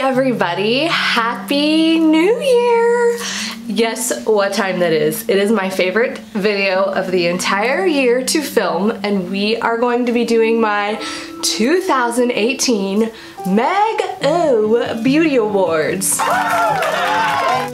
everybody, Happy New Year! Yes, what time that is. It is my favorite video of the entire year to film, and we are going to be doing my 2018 Meg O Beauty Awards.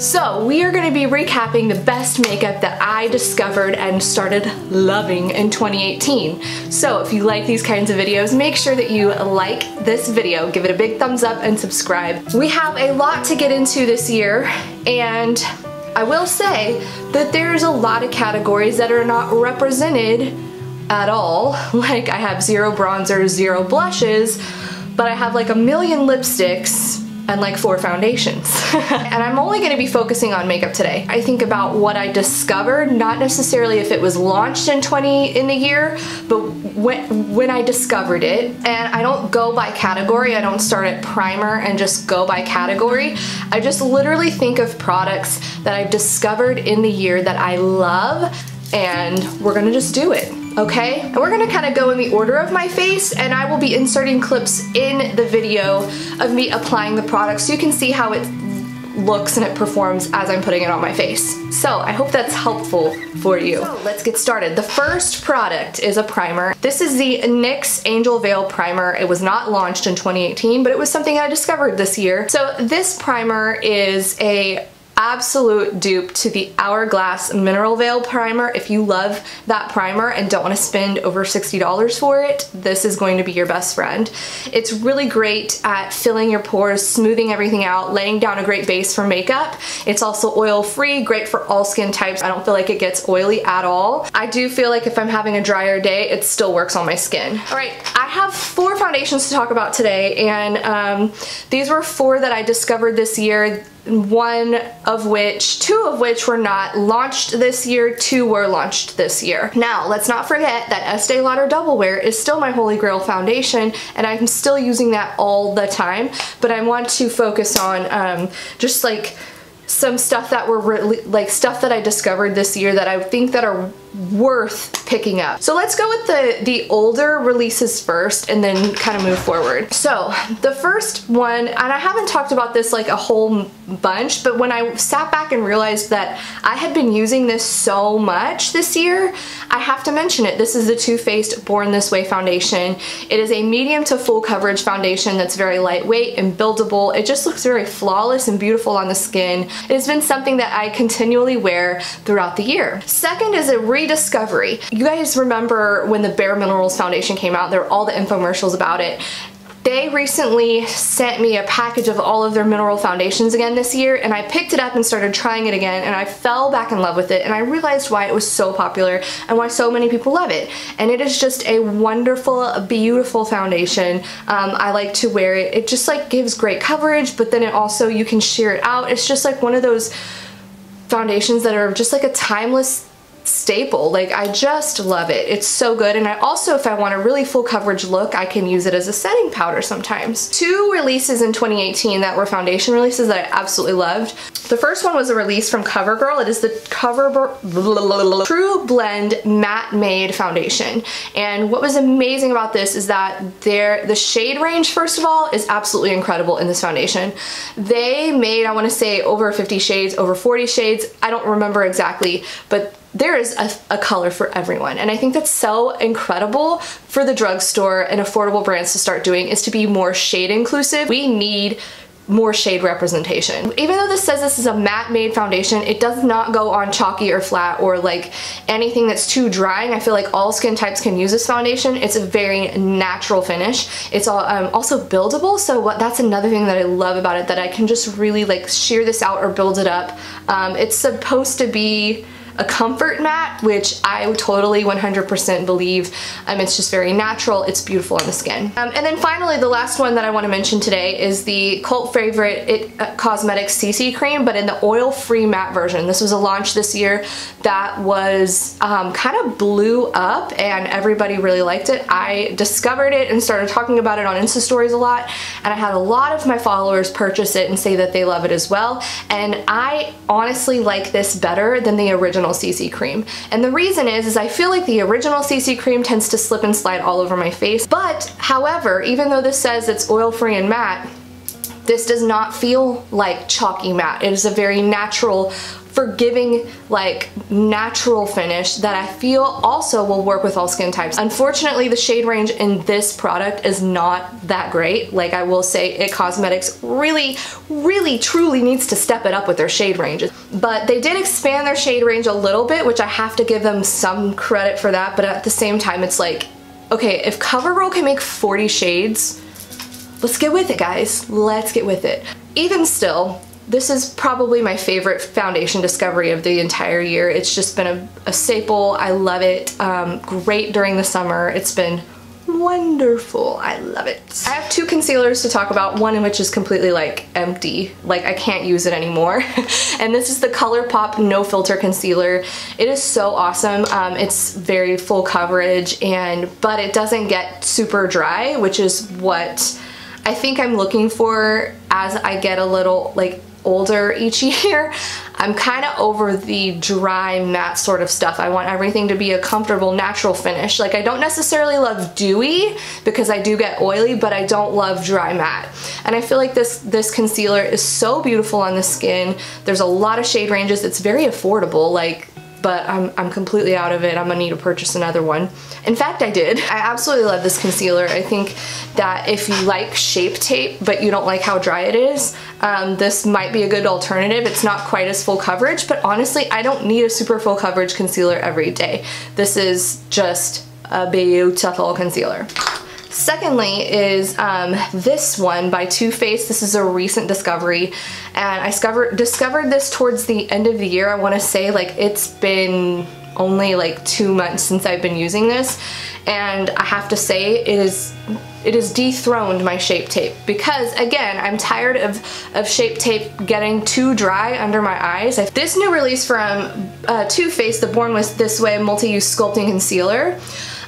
So we are going to be recapping the best makeup that I discovered and started loving in 2018. So if you like these kinds of videos, make sure that you like this video, give it a big thumbs up, and subscribe. We have a lot to get into this year, and I will say that there's a lot of categories that are not represented at all. Like, I have 0 bronzers, 0 blushes, but I have like a million lipsticks and like 4 foundations. And I'm only gonna be focusing on makeup today. I think about what I discovered, not necessarily if it was launched in the year, but when I discovered it. And I don't go by category, I don't start at primer and just go by category. I just literally think of products that I've discovered in the year that I love, and we're gonna just do it. Okay? And we're gonna kind of go in the order of my face, and I will be inserting clips in the video of me applying the product so you can see how it looks and it performs as I'm putting it on my face. So I hope that's helpful for you. So let's get started. The first product is a primer. This is the NYX Angel Veil Primer. It was not launched in 2018, but it was something I discovered this year. So this primer is a absolute dupe to the Hourglass Mineral Veil Primer. If you love that primer and don't want to spend over $60 for it, this is going to be your best friend. It's really great at filling your pores, smoothing everything out, laying down a great base for makeup. It's also oil-free, great for all skin types. I don't feel like it gets oily at all. I do feel like if I'm having a drier day, it still works on my skin. All right, I have 4 foundations to talk about today, and these were 4 that I discovered this year. 2 of which were not launched this year, 2 were launched this year. Now, let's not forget that Estee Lauder Double Wear is still my holy grail foundation, and I'm still using that all the time, but I want to focus on just like some stuff that were really, like, stuff that I discovered this year that I think that are worth picking up. So let's go with the older releases first and then kind of move forward. So the first one, and I haven't talked about this like a whole bunch, but when I sat back and realized that I had been using this so much this year, I have to mention it. This is the Too Faced Born This Way foundation. It is a medium to full coverage foundation that's very lightweight and buildable. It just looks very flawless and beautiful on the skin. It has been something that I continually wear throughout the year. Second is a rediscovery. You guys remember when the Bare Minerals foundation came out, there were all the infomercials about it. They recently sent me a package of all of their mineral foundations again this year, and I picked it up and started trying it again, and I fell back in love with it, and I realized why it was so popular and why so many people love it. And it is just a wonderful, beautiful foundation. I like to wear it. It just like gives great coverage, but then it also, you can sheer it out. It's just like one of those foundations that are just like a timeless staple. Like, I just love it. It's so good. And I also, if I want a really full coverage look, I can use it as a setting powder sometimes. 2 releases in 2018 that were foundation releases that I absolutely loved. The first one was a release from CoverGirl. It is the True Blend Matte Made Foundation. And what was amazing about this is that the shade range, first of all, is absolutely incredible in this foundation. They made, I want to say, over 50 shades, over 40 shades. I don't remember exactly, but there is a color for everyone, and I think that's so incredible for the drugstore and affordable brands to start doing, is to be more shade inclusive. We need more shade representation. Even though this says this is a matte made foundation, it does not go on chalky or flat or like anything that's too drying. I feel like all skin types can use this foundation. It's a very natural finish. It's all, also buildable, so that's another thing that I love about it, that I can just really like sheer this out or build it up. It's supposed to be a comfort matte, which I totally 100% believe. It's just very natural, it's beautiful on the skin. And then finally, the last one that I want to mention today is the cult favorite It Cosmetics CC Cream, but in the oil-free matte version. This was a launch this year that was kind of blew up, and everybody really liked it. I discovered it and started talking about it on Insta stories a lot, and I had a lot of my followers purchase it and say that they love it as well. And I honestly like this better than the original CC cream. And the reason is I feel like the original CC cream tends to slip and slide all over my face. But however, even though this says it's oil-free and matte, This does not feel like chalky matte. It is a very natural, forgiving, like natural finish that I feel also will work with all skin types. Unfortunately, the shade range in this product is not that great. Like I will say, It Cosmetics really truly needs to step it up with their shade ranges. But they did expand their shade range a little bit, which I have to give them some credit for that, but at the same time it's like, okay, if CoverGirl can make 40 shades, let's get with it, guys. Let's get with it. Even still, this is probably my favorite foundation discovery of the entire year. It's just been a staple. I love it. Great during the summer. It's been wonderful. I love it. I have two concealers to talk about, one in which is completely like empty, like I can't use it anymore. And this is the ColourPop No Filter Concealer. It is so awesome. It's very full coverage, but it doesn't get super dry, which is what I think I'm looking for as I get a little like older each year. I'm kind of over the dry matte sort of stuff. I want everything to be a comfortable natural finish. Like I don't necessarily love dewy because I do get oily, but I don't love dry matte. And I feel like this concealer is so beautiful on the skin. There's a lot of shade ranges. It's very affordable, but I'm completely out of it. I'm gonna need to purchase another one. In fact, I did. I absolutely love this concealer. I think that if you like Shape Tape, but you don't like how dry it is, this might be a good alternative. It's not quite as full coverage, but honestly, I don't need a super full coverage concealer every day. This is just a beautiful concealer. Secondly is this one by Too Faced. This is a recent discovery, and I discovered this towards the end of the year. I want to say like it's been only like 2 months since I've been using this, and I have to say it has dethroned my Shape Tape, because again, I'm tired of Shape Tape getting too dry under my eyes. This new release from Too Faced, the Born This Way Multi-Use Sculpting Concealer,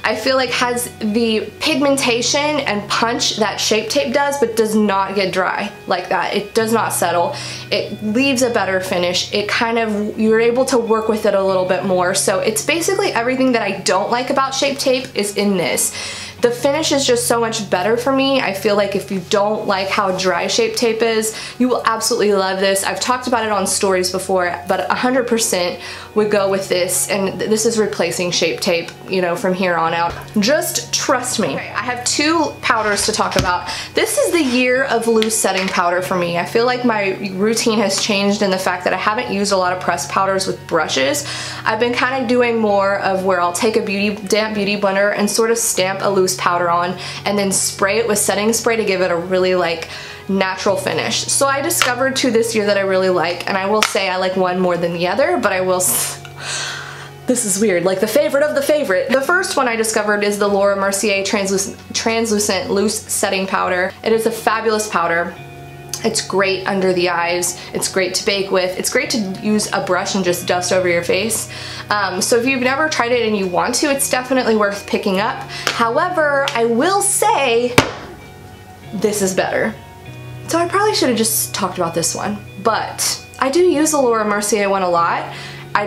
I feel like has the pigmentation and punch that Shape Tape does, but does not get dry like that. It does not settle. It leaves a better finish. It kind of, you're able to work with it a little bit more. So it's basically everything that I don't like about Shape Tape is in this. The finish is just so much better for me. I feel like if you don't like how dry Shape Tape is, you will absolutely love this. I've talked about it on stories before, but 100% would go with this, and this is replacing Shape Tape, you know, from here on out. Just trust me. Okay, I have two powders to talk about. This is the year of loose setting powder for me. I feel like my routine has changed in the fact that I haven't used a lot of pressed powders with brushes. I've been kind of doing more of where I'll take a damp beauty blender and sort of stamp a loose powder on and then spray it with setting spray to give it a really like natural finish. So I discovered two this year that I really like, and I will say I like one more than the other, but I will this is weird, like the favorite of the favorite. The first one I discovered is the Laura Mercier translucent loose setting powder. It is a fabulous powder. It's great under the eyes, it's great to bake with, it's great to use a brush and just dust over your face. So if you've never tried it and you want to, it's definitely worth picking up. However, I will say this is better. So I probably should have just talked about this one, but I do use the Laura Mercier one a lot. I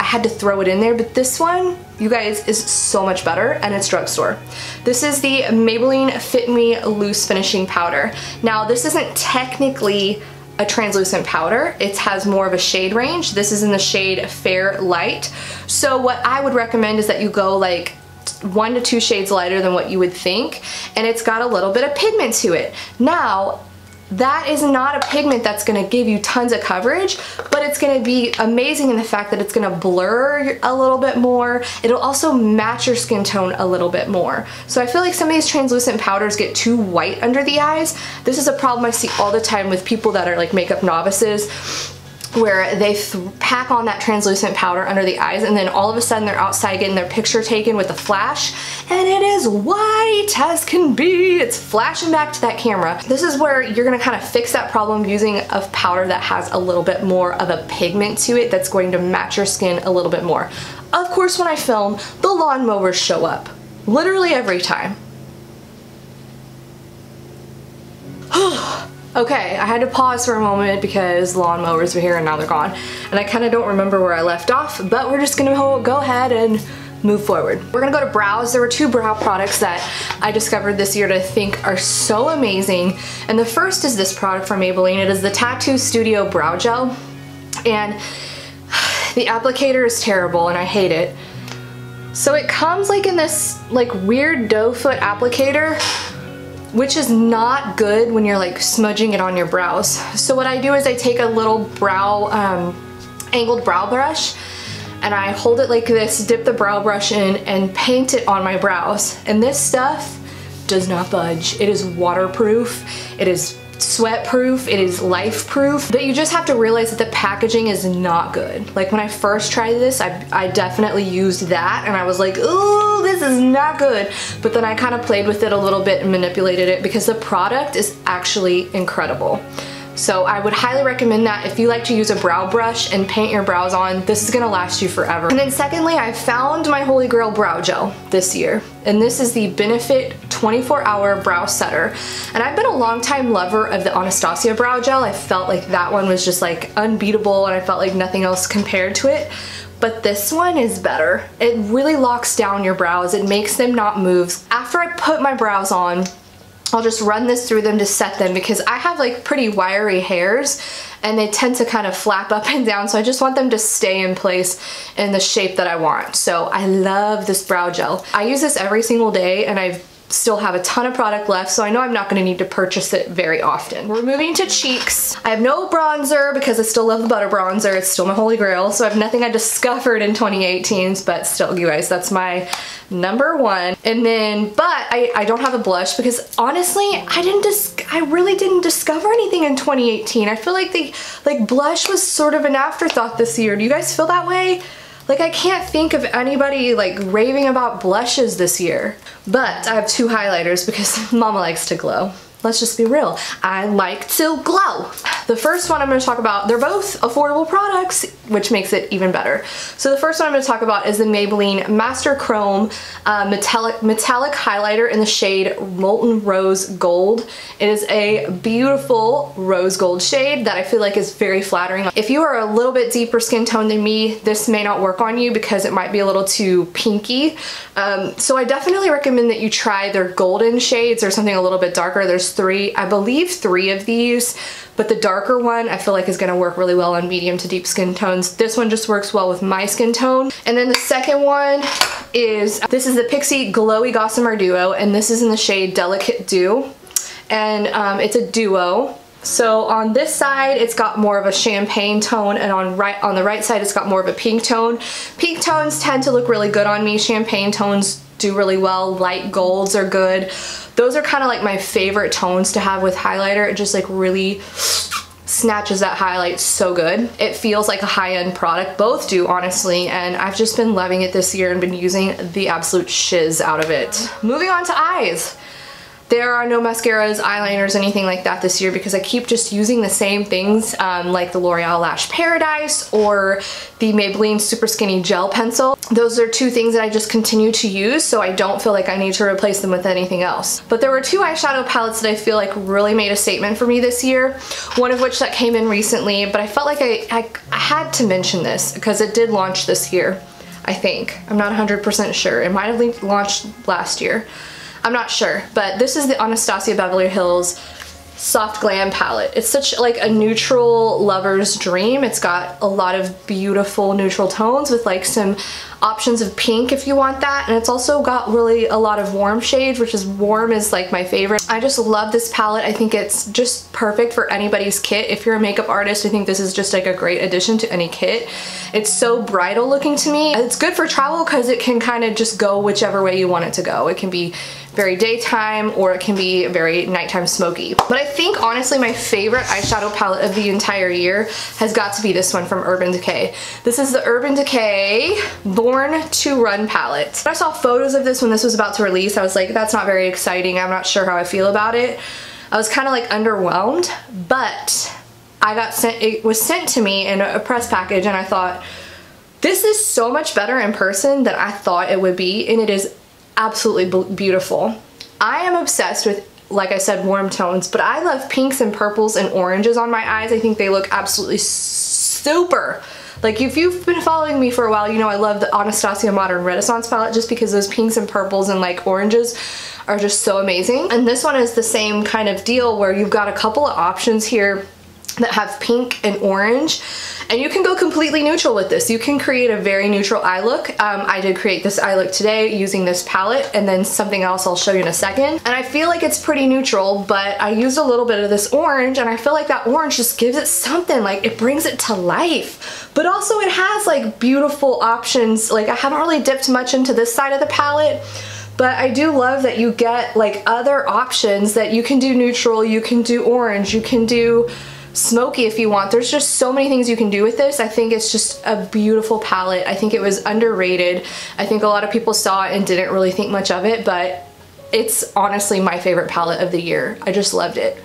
had to throw it in there, but this one, you guys, is so much better, and it's drugstore. This is the Maybelline Fit Me Loose Finishing Powder. Now, this isn't technically a translucent powder. It has more of a shade range. This is in the shade Fair Light. So what I would recommend is that you go like 1 to 2 shades lighter than what you would think, and it's got a little bit of pigment to it. Now, that is not a pigment that's going to give you tons of coverage, but it's going to be amazing in the fact that it's going to blur a little bit more. It'll also match your skin tone a little bit more. So I feel like some of these translucent powders get too white under the eyes. This is a problem I see all the time with people that are like makeup novices, where they pack on that translucent powder under the eyes, and then all of a sudden they're outside getting their picture taken with a flash, and it is white as can be. It's flashing back to that camera. This is where you're gonna kind of fix that problem using a powder that has a little bit more of a pigment to it that's going to match your skin a little bit more. Of course, when I film, the lawnmowers show up. Literally every time. Okay, I had to pause for a moment because lawnmowers were here and now they're gone. And I kind of don't remember where I left off, but we're just gonna go ahead and move forward. We're gonna go to brows. There were two brow products that I discovered this year that I think are so amazing. And the first is this product from Maybelline. It is the Tattoo Studio Brow Gel. And the applicator is terrible and I hate it. So it comes like in this like weird doe foot applicator, which is not good when you're like smudging it on your brows. So what I do is I take a little brow, angled brow brush, and I hold it like this, dip the brow brush in, and paint it on my brows. And this stuff does not budge. It is waterproof, it is sweat proof, it is life proof, but you just have to realize that the packaging is not good. Like when I first tried this, I definitely used that and I was like, ooh, this is not good. But then I kind of played with it a little bit and manipulated it because the product is actually incredible. So I would highly recommend that if you like to use a brow brush and paint your brows on, this is gonna last you forever. And then secondly, I found my holy grail brow gel this year. And this is the Benefit 24-Hour Brow Setter. And I've been a long-time lover of the Anastasia brow gel. I felt like that one was just like unbeatable and I felt like nothing else compared to it. But this one is better. It really locks down your brows. It makes them not move. After I put my brows on, I'll just run this through them to set them because I have like pretty wiry hairs and they tend to kind of flap up and down, so I just want them to stay in place in the shape that I want. So I love this brow gel. I use this every single day and I still have a ton of product left, so I know I'm not going to need to purchase it very often. We're moving to cheeks. I have no bronzer because I still love the butter bronzer. It's still my holy grail, so I have nothing I discovered in 2018, but still, you guys, that's my number one. And then, but I don't have a blush because honestly, I really didn't discover anything in 2018. I feel like blush was sort of an afterthought this year. Do you guys feel that way? Like I can't think of anybody like raving about blushes this year. But I have two highlighters because mama likes to glow. Let's just be real. I like to glow. The first one I'm going to talk about, they're both affordable products, which makes it even better. So the first one I'm going to talk about is the Maybelline Master Chrome metallic highlighter in the shade Molten Rose Gold. It is a beautiful rose gold shade that I feel like is very flattering. If you are a little bit deeper skin tone than me, this may not work on you because it might be a little too pinky. So I definitely recommend that you try their golden shades or something a little bit darker. There's three, I believe 3 of these, but the darker one I feel like is going to work really well on medium to deep skin tones. This one just works well with my skin tone. And then the second one is, this is the Pixi Glowy Gossamer Duo, and this is in the shade Delicate Dew. And it's a duo. So on this side, it's got more of a champagne tone, and on the right side, it's got more of a pink tone. Pink tones tend to look really good on me. Champagne tones do really well. Light golds are good. Those are kind of like my favorite tones to have with highlighter. It just like really snatches that highlight so good. It feels like a high-end product. Both do, honestly, and I've just been loving it this year and been using the absolute shiz out of it. Moving on to eyes. There are no mascaras, eyeliners, anything like that this year because I keep just using the same things like the L'Oreal Lash Paradise or the Maybelline Super Skinny Gel Pencil. Those are two things that I just continue to use, so I don't feel like I need to replace them with anything else. But there were 2 eyeshadow palettes that I feel like really made a statement for me this year, one of which that came in recently, but I felt like I had to mention this because it did launch this year, I think. I'm not 100% sure. It might have launched last year. I'm not sure, but this is the Anastasia Beverly Hills Soft Glam palette. It's such like a neutral lover's dream. It's got a lot of beautiful neutral tones with like some options of pink if you want that, and it's also got really a lot of warm shades, which is warm is like my favorite. I just love this palette. I think it's just perfect for anybody's kit. If you're a makeup artist, I think this is just like a great addition to any kit. It's so bridal looking to me. It's good for travel because it can kind of just go whichever way you want it to go. It can be very daytime or it can be very nighttime smoky. But I think honestly my favorite eyeshadow palette of the entire year has got to be this one from Urban Decay. This is the Urban Decay Born to Run palette. When I saw photos of this when this was about to release, I was like, that's not very exciting. I'm not sure how I feel about it. I was kind of like underwhelmed, but it was sent to me in a press package and I thought, this is so much better in person than I thought it would be, and it is absolutely beautiful. I am obsessed with, like I said, warm tones, but I love pinks and purples and oranges on my eyes. I think they look absolutely super Like if you've been following me for a while, you know I love the Anastasia Modern Renaissance palette just because those pinks and purples and like oranges are just so amazing. And this one is the same kind of deal where you've got a couple of options here that have pink and orange, and you can go completely neutral with this. You can create a very neutral eye look. I did create this eye look today using this palette, and then something else I'll show you in a second. And I feel like it's pretty neutral, but I used a little bit of this orange, and I feel like that orange just gives it something, like it brings it to life. But also it has like beautiful options. Like I haven't really dipped much into this side of the palette, but I do love that you get like other options that you can do neutral, you can do orange, you can do smoky if you want. There's just so many things you can do with this. I think it's just a beautiful palette. I think it was underrated. I think a lot of people saw it and didn't really think much of it, but it's honestly my favorite palette of the year. I just loved it.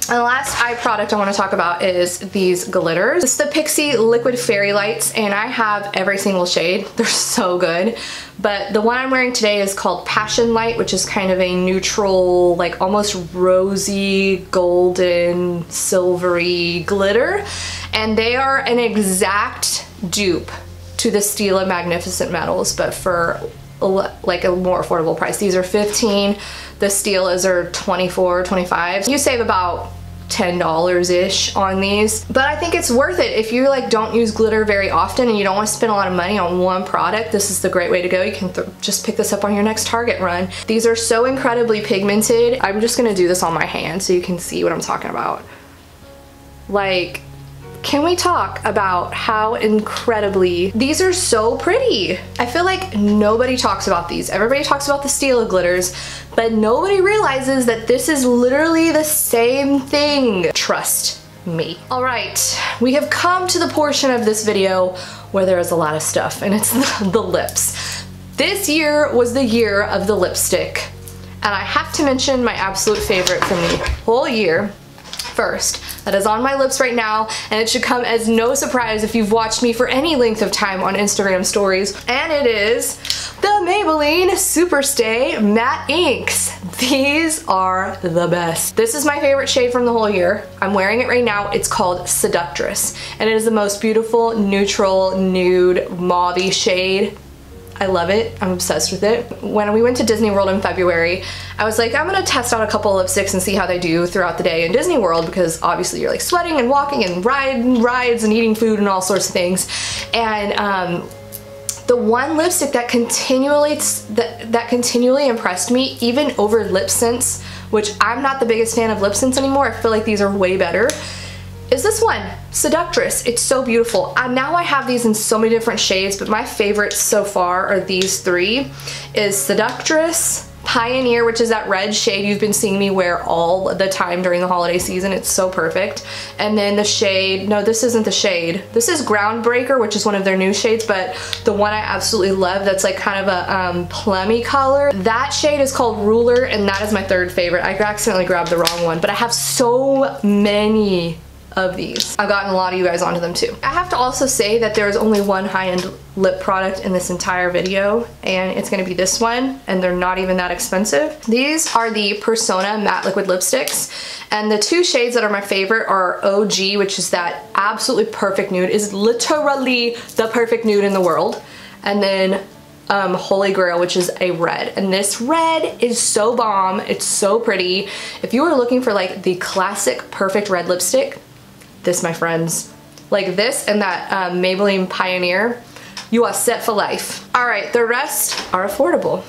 And the last eye product I want to talk about is these glitters. This is the Pixie Liquid Fairy Lights, and I have every single shade. They're so good. But the one I'm wearing today is called Passion Light, which is kind of a neutral, like almost rosy, golden, silvery glitter. And they are an exact dupe to the Stila Magnificent Metals, but for like a more affordable price. These are $15. The Stilas are $24, $25. You save about $10-ish on these, but I think it's worth it. If you like don't use glitter very often and you don't want to spend a lot of money on one product, this is the great way to go. You can just pick this up on your next Target run. These are so incredibly pigmented. I'm just gonna do this on my hand so you can see what I'm talking about. Like, can we talk about how incredibly these are so pretty? I feel like nobody talks about these. Everybody talks about the Stila glitters, but nobody realizes that this is literally the same thing. Trust me. All right, we have come to the portion of this video where there is a lot of stuff, and it's the lips. This year was the year of the lipstick, and I have to mention my absolute favorite from the whole year first. That is on my lips right now, and it should come as no surprise if you've watched me for any length of time on Instagram stories, and it is the Maybelline Superstay Matte Inks. These are the best. This is my favorite shade from the whole year. I'm wearing it right now. It's called Seductress, and it is the most beautiful neutral nude mauve-y shade. I love it. I'm obsessed with it. When we went to Disney World in February, I was like, I'm gonna test out a couple of lipsticks and see how they do throughout the day in Disney World, because obviously you're like sweating and walking and riding rides and eating food and all sorts of things. And the one lipstick that continually impressed me, even over lip scents, which I'm not the biggest fan of lip scents anymore, I feel like these are way better, is this one, Seductress. It's so beautiful. Now I have these in so many different shades, but my favorites so far are these three. Is Seductress, Pioneer, which is that red shade you've been seeing me wear all the time during the holiday season. It's so perfect. And then the shade, no, this isn't the shade. This is Groundbreaker, which is one of their new shades, but the one I absolutely love that's like kind of a plummy color, that shade is called Ruler, and that is my third favorite. I accidentally grabbed the wrong one, but I have so many of these. I've gotten a lot of you guys onto them too. I have to also say that there's only one high-end lip product in this entire video, and it's gonna be this one, and they're not even that expensive. These are the Persona Matte Liquid Lipsticks, and the two shades that are my favorite are OG, which is that absolutely perfect nude, is literally the perfect nude in the world, and then Holy Grail, which is a red, and this red is so bomb. It's so pretty. If you are looking for like the classic perfect red lipstick, this, my friends, like this and that Maybelline Pioneer, you are set for life. All right, the rest are affordable.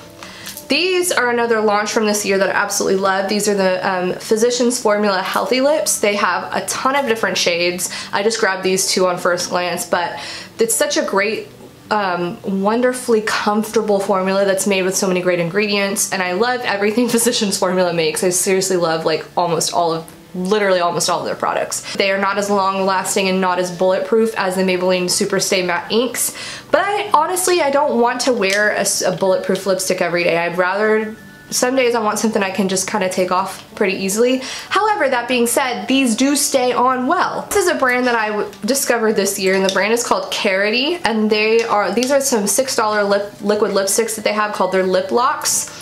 These are another launch from this year that I absolutely love. These are the Physicians Formula Healthy Lips. They have a ton of different shades. I just grabbed these two on first glance, but it's such a great, wonderfully comfortable formula that's made with so many great ingredients, and I love everything Physicians Formula makes. I seriously love like literally almost all of their products. They are not as long lasting and not as bulletproof as the Maybelline Superstay Matte Inks, but I don't want to wear a bulletproof lipstick every day. I'd rather, some days I want something I can just kind of take off pretty easily. However, that being said, these do stay on well. This is a brand that I discovered this year, and the brand is called Carity, and these are some $6 liquid lipsticks that they have called their Lip Locks.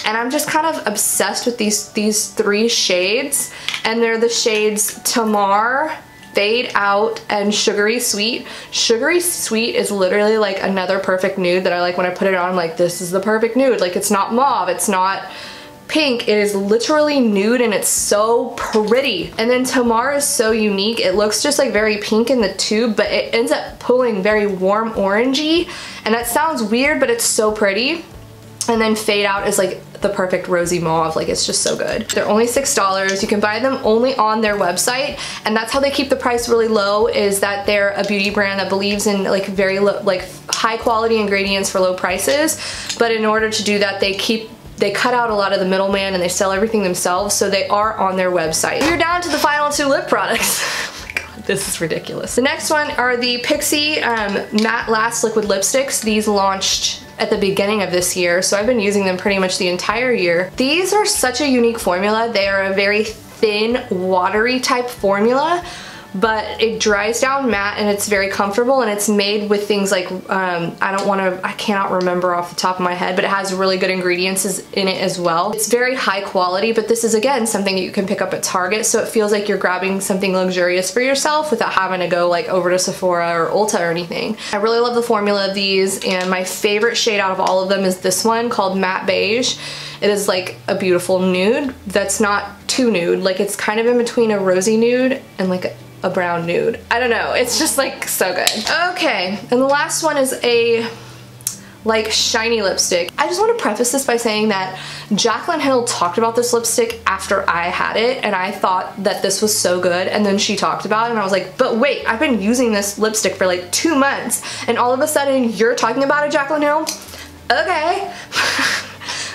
And I'm just kind of obsessed with these three shades, and they're the shades Tamar, Fade Out and Sugary Sweet. Sugary Sweet is literally like another perfect nude that I like when I put it on. I'm like, this is the perfect nude. Like, it's not mauve, it's not pink, it is literally nude and it's so pretty. And then Tamar is so unique. It looks just like very pink in the tube, but it ends up pulling very warm orangey. And that sounds weird, but it's so pretty. And then Fade Out is like the perfect rosy mauve. Like, it's just so good. They're only $6. You can buy them only on their website, and that's how they keep the price really low, is that they're a beauty brand that believes in like very low, like high quality ingredients for low prices. But in order to do that, they cut out a lot of the middleman and they sell everything themselves, so they are on their website. You're down to the final 2 lip products. Oh my god, this is ridiculous. The next one are the Pixi Matte Last Liquid Lipsticks. These launched at the beginning of this year, so I've been using them pretty much the entire year. These are such a unique formula. They are a very thin, watery type formula, but it dries down matte and it's very comfortable, and it's made with things like, I cannot remember off the top of my head, but it has really good ingredients in it as well. It's very high quality, but this is again something that you can pick up at Target, so it feels like you're grabbing something luxurious for yourself without having to go like over to Sephora or Ulta or anything. I really love the formula of these, and my favorite shade out of all of them is this one called Matte Beige. It is like a beautiful nude that's not too nude. Like, it's kind of in between a rosy nude and like a brown nude. I don't know, it's just like so good. Okay, and the last one is a like shiny lipstick. I just want to preface this by saying that Jaclyn Hill talked about this lipstick after I had it, and I thought that this was so good, and then she talked about it and I was like, but wait, I've been using this lipstick for like 2 months and all of a sudden you're talking about it, Jaclyn Hill? Okay.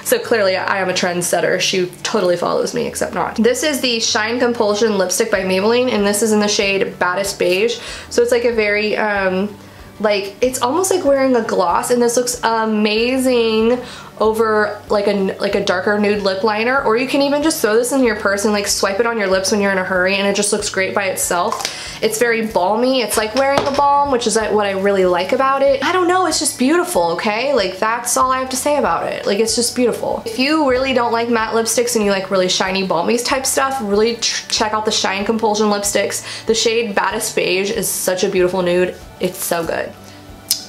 So clearly I am a trendsetter. She totally follows me, except not. This is the Shine Compulsion lipstick by Maybelline, and this is in the shade Baddest Beige. So it's like a very, like, it's almost like wearing a gloss, and this looks amazing over like a darker nude lip liner, or you can even just throw this in your purse and like swipe it on your lips when you're in a hurry, and it just looks great by itself. It's very balmy. It's like wearing a balm, which is what I really like about it. I don't know, it's just beautiful, okay? Like, that's all I have to say about it. Like, it's just beautiful. If you really don't like matte lipsticks and you like really shiny balmy type stuff, really check out the Shine Compulsion lipsticks. The shade Baddest Beige is such a beautiful nude. It's so good.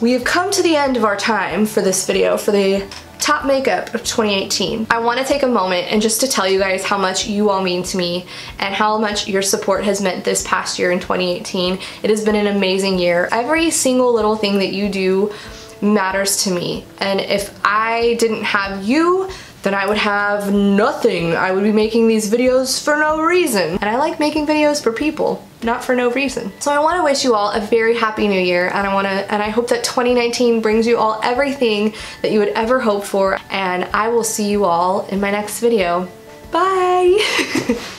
We have come to the end of our time for this video, for the top makeup of 2018. I want to take a moment and just to tell you guys how much you all mean to me and how much your support has meant this past year in 2018. It has been an amazing year. Every single little thing that you do matters to me, and if I didn't have you, then I would have nothing. I would be making these videos for no reason. And I like making videos for people, not for no reason. So I want to wish you all a very happy new year, and I hope that 2019 brings you all everything that you would ever hope for, and I will see you all in my next video. Bye!